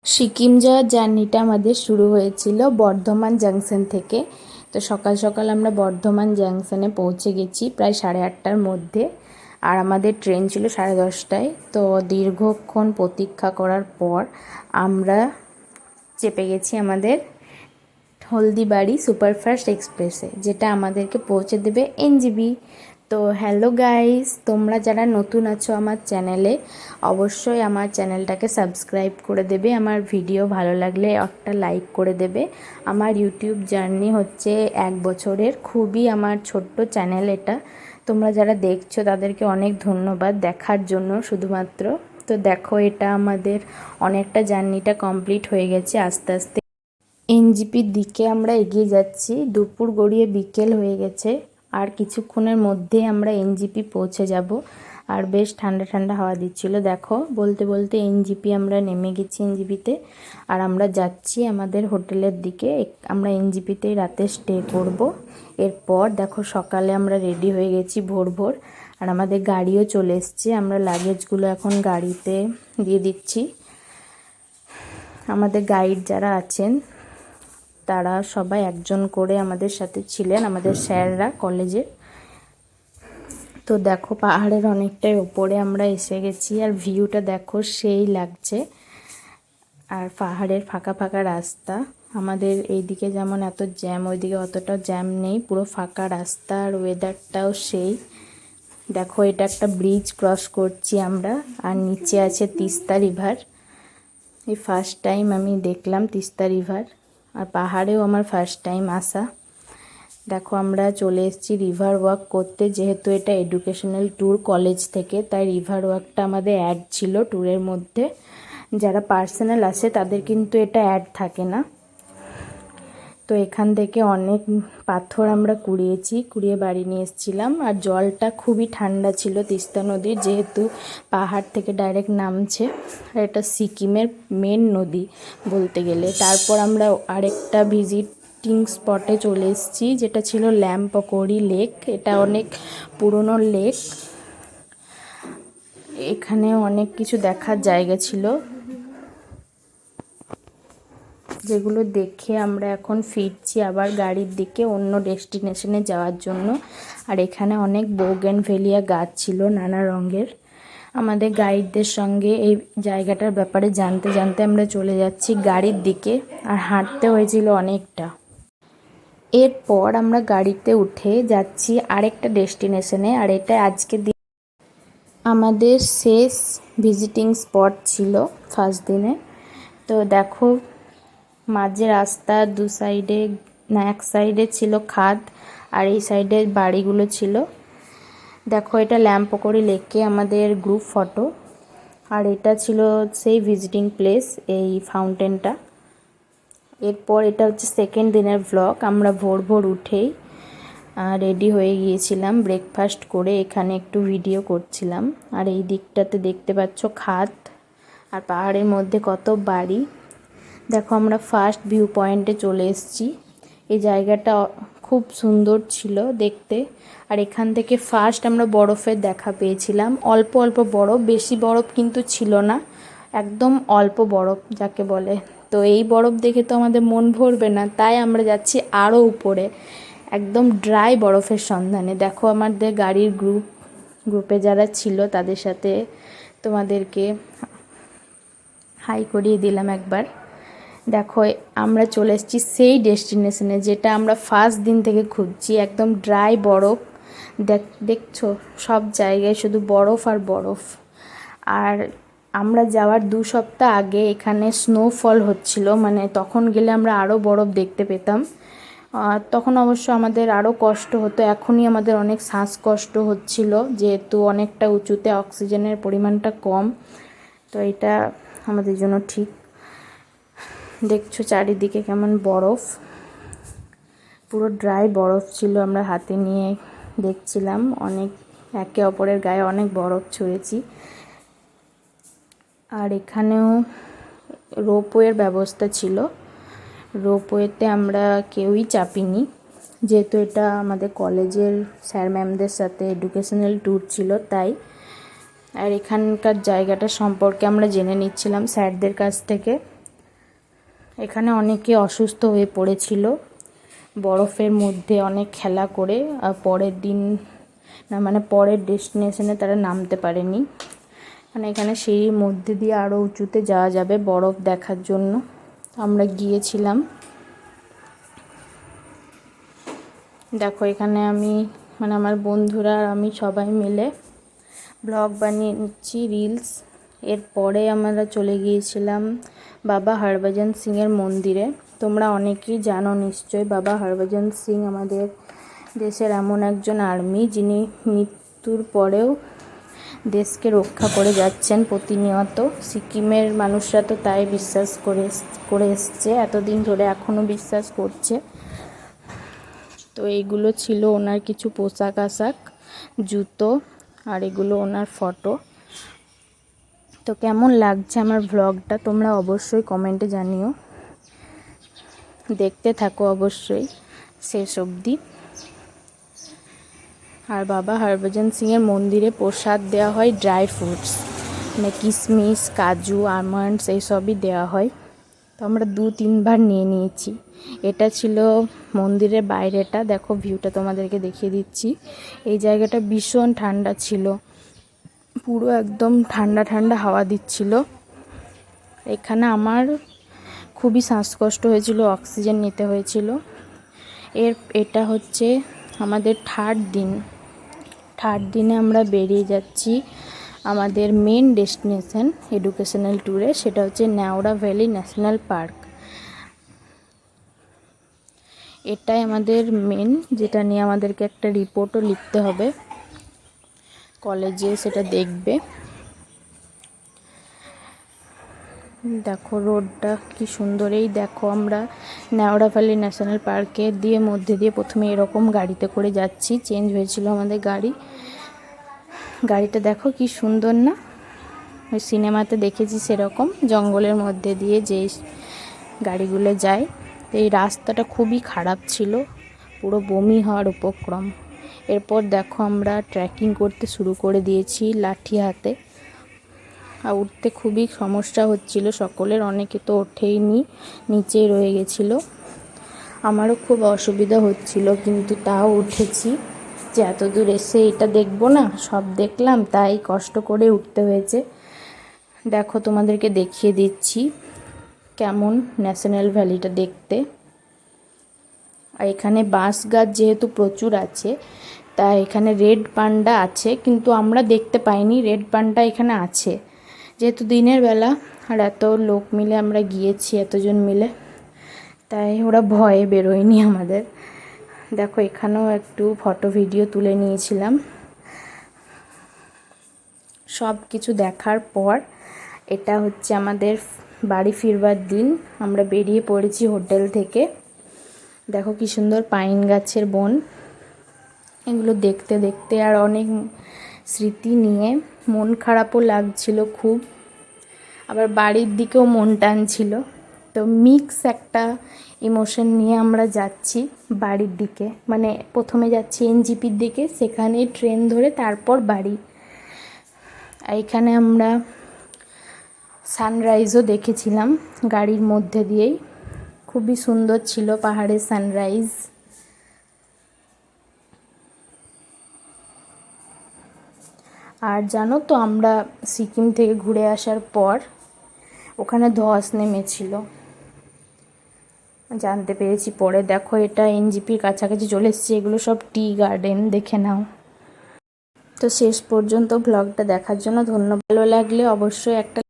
সিকিম যাওয়ার জার্নিটা আমাদের শুরু হয়েছিল বর্ধমান জাংশন থেকে। তো সকাল সকাল আমরা বর্ধমান জাংশনে পৌঁছে গেছি প্রায় 8:30টার মধ্যে। আর আমাদের ট্রেন ছিল 10:30টায়। তো দীর্ঘক্ষণ প্রতীক্ষা করার পর আমরা চেপে গেছি আমাদের হলদিবাড়ি সুপারফাস্ট এক্সপ্রেসে, যেটা আমাদেরকে পৌঁছে দেবে এনজেপি। তো হ্যালো গাইস, তোমরা যারা নতুন আছো আমার চ্যানেলে, অবশ্যই আমার চ্যানেলটাকে সাবস্ক্রাইব করে দেবে। আমার ভিডিও ভালো লাগলে একটা লাইক করে দেবে। আমার ইউটিউব জার্নি হচ্ছে 1 বছরের, খুবই আমার ছোট্ট চ্যানেল এটা। তোমরা যারা দেখছো তাদেরকে অনেক ধন্যবাদ দেখার জন্য শুধুমাত্র। তো দেখো, এটা আমাদের অনেকটা জার্নিটা কমপ্লিট হয়ে গেছে। আস্তে আস্তে এনজেপির দিকে আমরা এগিয়ে যাচ্ছি। দুপুর গড়িয়ে বিকেল হয়ে গেছে, আর কিছুক্ষণের মধ্যে আমরা এনজেপি পৌঁছে যাব। আর বেশ ঠান্ডা ঠান্ডা হাওয়া দিচ্ছিল। দেখো, বলতে বলতে এনজেপি আমরা নেমে গেছি এনজেপিতে। আর আমরা যাচ্ছি আমাদের হোটেলের দিকে। আমরা এনজেপিতেই রাতে স্টে করব। এরপর দেখো, সকালে আমরা রেডি হয়ে গেছি ভোর ভোর। আর আমাদের গাড়িও চলে এসছে। আমরা লাগেজগুলো এখন গাড়িতে দিয়ে দিচ্ছি। আমাদের গাইড যারা আছেন তারা সবাই একজন করে আমাদের সাথে ছিলেন, আমাদের স্যাররা কলেজে। তো দেখো, পাহাড়ের অনেকটাই ওপরে আমরা এসে গেছি। আর ভিউটা দেখো, সেই লাগছে। আর পাহাড়ের ফাঁকা ফাঁকা রাস্তা। আমাদের এইদিকে যেমন এত জ্যাম, ওইদিকে অতটা জ্যাম নেই, পুরো ফাঁকা রাস্তা। আর ওয়েদারটাও সেই। দেখো, এটা একটা ব্রিজ ক্রস করছি আমরা। আর নিচে আছে তিস্তা রিভার। এই ফার্স্ট টাইম আমি দেখলাম তিস্তা রিভার। আর পাহাড়েও আমার ফার্স্ট টাইম আসা। দেখো, আমরা চলে এসেছি রিভার ওয়াক করতে। যেহেতু এটা এডুকেশনাল ট্যুর কলেজ থেকে, তাই রিভার ওয়াকটা আমাদের অ্যাড ছিল ট্যুরের মধ্যে। যারা পার্সোনাল আসে তাদের কিন্তু এটা অ্যাড থাকে না। তো এখান থেকে অনেক পাথর আমরা কুড়িয়ে বাড়ি নিয়ে এসেছিলাম। আর জলটা খুবই ঠান্ডা ছিল তিস্তা নদীর, যেহেতু পাহাড় থেকে ডাইরেক্ট নামছে। আর এটা সিকিমের মেন নদী বলতে গেলে। তারপর আমরা আরেকটা ভিজিটিং স্পটে চলে এসেছি, যেটা ছিল ল্যাম্পকড়ি লেক। এটা অনেক পুরনো লেক। এখানে অনেক কিছু দেখার জায়গা ছিল, যেগুলো দেখে আমরা এখন ফিরছি আবার গাড়ির দিকে অন্য ডেস্টিনেশনে যাওয়ার জন্য। আর এখানে অনেক বোগেনভেলিয়া গাছ ছিল নানা রঙের। আমাদের গাইডদের সঙ্গে এই জায়গাটার ব্যাপারে জানতে জানতে আমরা চলে যাচ্ছি গাড়ির দিকে। আর হাঁটতে হয়েছিল অনেকটা। এরপর আমরা গাড়িতে উঠে যাচ্ছি আরেকটা ডেস্টিনেশনে। আর এটা আজকে আমাদের শেষ ভিজিটিং স্পট ছিল ফার্স্ট দিনে। তো দেখো, মাঝে রাস্তা দু সাইডে, না এক সাইডে ছিল খাদ, আর এই সাইডে বাড়িগুলো ছিল। দেখো, এটা ল্যাম্পকড়ি লেকে আমাদের গ্রুপ ফটো। আর এটা ছিল সেই ভিজিটিং প্লেস, এই ফাউন্টেনটা। এরপর এটা হচ্ছে সেকেন্ড দিনের ব্লগ। আমরা ভোর ভোর উঠেই রেডি হয়ে গিয়েছিলাম ব্রেকফাস্ট করে, এখানে একটু ভিডিও করছিলাম। আর এই দিকটাতে দেখতে পাচ্ছ খাদ, আর পাহাড়ের মধ্যে কত বাড়ি। দেখো, আমরা ফার্স্ট ভিউ পয়েন্টে চলে এসেছি। এই জায়গাটা খুব সুন্দর ছিল দেখতে। আর এখান থেকে ফার্স্ট আমরা বরফের দেখা পেয়েছিলাম। অল্প অল্প বরফ, বেশি বরফ কিন্তু ছিল না, একদম অল্প বরফ যাকে বলে। তো এই বরফ দেখে তো আমাদের মন ভরবে না, তাই আমরা যাচ্ছি আরও উপরে, একদম ড্রাই বরফের সন্ধানে। দেখো, আমাদের গাড়ির গ্রুপে যারা ছিল তাদের সাথে তোমাদেরকে হাই করিয়ে দিলাম একবার। দেখো, আমরা চলে এসেছি সেই ডেস্টিনেশনে যেটা আমরা ফার্স্ট দিন থেকে খুঁজছি। একদম ড্রাই বরফ। দেখছো, সব জায়গায় শুধু বরফ আর বরফ। আর আমরা যাওয়ার 2 সপ্তাহ আগে এখানে স্নোফল হচ্ছিল, মানে তখন গেলে আমরা আরও বরফ দেখতে পেতাম। তখন অবশ্য আমাদের আরও কষ্ট হতো। এখনই আমাদের অনেক শ্বাসকষ্ট হচ্ছিল, যেহেতু অনেকটা উঁচুতে অক্সিজেনের পরিমাণটা কম। তো এটা আমাদের জন্য ঠিক। দেখছো চারিদিকে কেমন বরফ, পুরো ড্রাই বরফ ছিল। আমরা হাতে নিয়ে দেখছিলাম, অনেক একে অপরের গায়ে অনেক বরফ ছুঁড়েছি। আর এখানেও রোপওয়ের ব্যবস্থা ছিল। রোপওয়েতে আমরা কেউই চাপিনি, যেহেতু এটা আমাদের কলেজের স্যার ম্যামদের সাথে এডুকেশনাল ট্যুর ছিল তাই। আর এখানকার জায়গাটা সম্পর্কে আমরা জেনে নিচ্ছিলাম স্যারদের কাছ থেকে। এখানে অনেকে অসুস্থ হয়ে পড়েছিল বরফের মধ্যে অনেক খেলা করে, আর পরের দিন না মানে পরের ডেস্টিনেশনে তারা নামতে পারেনি। মানে এখানে সিঁড়ির মধ্যে দিয়ে আরও উঁচুতে যাওয়া যাবে বরফ দেখার জন্য। আমরা গিয়েছিলাম। দেখো এখানে আমি মানে আমার বন্ধুরা আর আমি সবাই মিলে ব্লগ বানিয়ে নিচ্ছি, রিলস। এরপরে আমরা চলে গিয়েছিলাম বাবা হরভজন সিংয়ের মন্দিরে। তোমরা অনেকেই জানো নিশ্চয়ই, বাবা হরভজন সিং আমাদের দেশের এমন একজন আর্মি যিনি মৃত্যুর পরেও দেশকে রক্ষা করে যাচ্ছেন প্রতিনিয়ত। সিকিমের মানুষরা তো তাই বিশ্বাস করে এসছে এতদিন ধরে, এখনও বিশ্বাস করছে। তো এইগুলো ছিল ওনার কিছু পোশাক আশাক, জুতো, আর এগুলো ওনার ফটো। তো কেমন লাগছে আমার ভ্লগটা তোমরা অবশ্যই কমেন্টে জানিও, দেখতে থাকো অবশ্যই শেষ অবধি। আর বাবা হরভজন সিংয়ের মন্দিরে প্রসাদ দেওয়া হয় ড্রাই ফ্রুটস, মানে কিশমিশ, কাজু, আমন্ডস এইসবই দেওয়া হয়। তো আমরা 2-3 বার নিয়ে নিয়েছি। এটা ছিল মন্দিরের বাইরেটা, দেখো ভিউটা তোমাদেরকে দেখিয়ে দিচ্ছি। এই জায়গাটা ভীষণ ঠান্ডা ছিল, পুরো একদম ঠান্ডা ঠান্ডা হাওয়া দিচ্ছিল। এখানে আমার খুবই শ্বাসকষ্ট হয়েছিল, অক্সিজেন নিতে হয়েছিল। এটা হচ্ছে আমাদের থার্ড দিনে আমরা বেরিয়ে যাচ্ছি আমাদের মেন ডেস্টিনেশন এডুকেশনাল ট্যুরে, সেটা হচ্ছে ন্যাওড়া ভ্যালি ন্যাশনাল পার্ক। এটাই আমাদের মেন, যেটা নিয়ে আমাদেরকে একটা রিপোর্টও লিখতে হবে, কলেজে সেটা দেখবে। দেখো রোডটা কি সুন্দর। এই দেখো আমরা ন্যাওড়া ভ্যালি ন্যাশনাল পার্কে দিয়ে মধ্যে দিয়ে প্রথমে এরকম গাড়িতে করে যাচ্ছি, চেঞ্জ হয়েছিল আমাদের গাড়িটা দেখো কি সুন্দর না, ওই সিনেমাতে দেখেছি সেরকম জঙ্গলের মধ্যে দিয়ে যে গাড়িগুলো যায়। এই রাস্তাটা খুবই খারাপ ছিল, পুরো বমি হওয়ার উপক্রম। এরপর দেখো আমরা ট্রেকিং করতে শুরু করে দিয়েছি লাঠি হাতে, আর উঠতে খুবই সমস্যা হচ্ছিল সকলের, অনেকে তো ওঠেইনি, নিচেই রয়ে গেছিলো। আমারও খুব অসুবিধা হচ্ছিল, কিন্তু তাও উঠেছি, যে এত দূর এসে এটা দেখবো না, সব দেখলাম, তাই কষ্ট করে উঠতে হয়েছে। দেখো তোমাদেরকে দেখিয়ে দিচ্ছি কেমন ন্যাশনাল ভ্যালিটা দেখতে। আর এখানে বাঁশ গাছ যেহেতু প্রচুর আছে, তাই এখানে রেড পান্ডা আছে, কিন্তু আমরা দেখতে পাইনি। রেড পান্ডা এখানে আছে যেহেতু দিনের বেলা, আর এত লোক মিলে আমরা গিয়েছি, এতজন মিলে, তাই ওরা ভয়ে বেরোয়নি আমাদের। দেখো এখানেও একটু ফটো ভিডিও তুলে নিয়েছিলাম। সব কিছু দেখার পর এটা হচ্ছে আমাদের বাড়ি ফিরবার দিন। আমরা বেরিয়ে পড়েছি হোটেল থেকে। দেখো কি সুন্দর পাইন গাছের বন, এগুলো দেখতে দেখতে আর অনেক স্মৃতি নিয়ে মন খারাপও লাগছিল খুব, আবার বাড়ির দিকেও মন টানছিল। তো মিক্স একটা ইমোশন নিয়ে আমরা যাচ্ছি বাড়ির দিকে, মানে প্রথমে যাচ্ছি এনজিপির দিকে, সেখানে ট্রেন ধরে তারপর বাড়ি। এইখানে আমরা সানরাইজও দেখেছিলাম গাড়ির মধ্যে দিয়েই, খুবই সুন্দর ছিল পাহাড়ের সানরাইজ। আর জানো তো আমরা সিকিম থেকে ঘুরে আসার পর ওখানে ধস নেমেছিল, জানতে পেরেছি পরে। দেখো এটা এনজিপির কাছাকাছি চলে এসেছি, এগুলো সব টি গার্ডেন, দেখে নাও। তো শেষ পর্যন্ত ব্লগটা দেখার জন্য ধন্যবাদ। ভালো লাগলে অবশ্যই একটা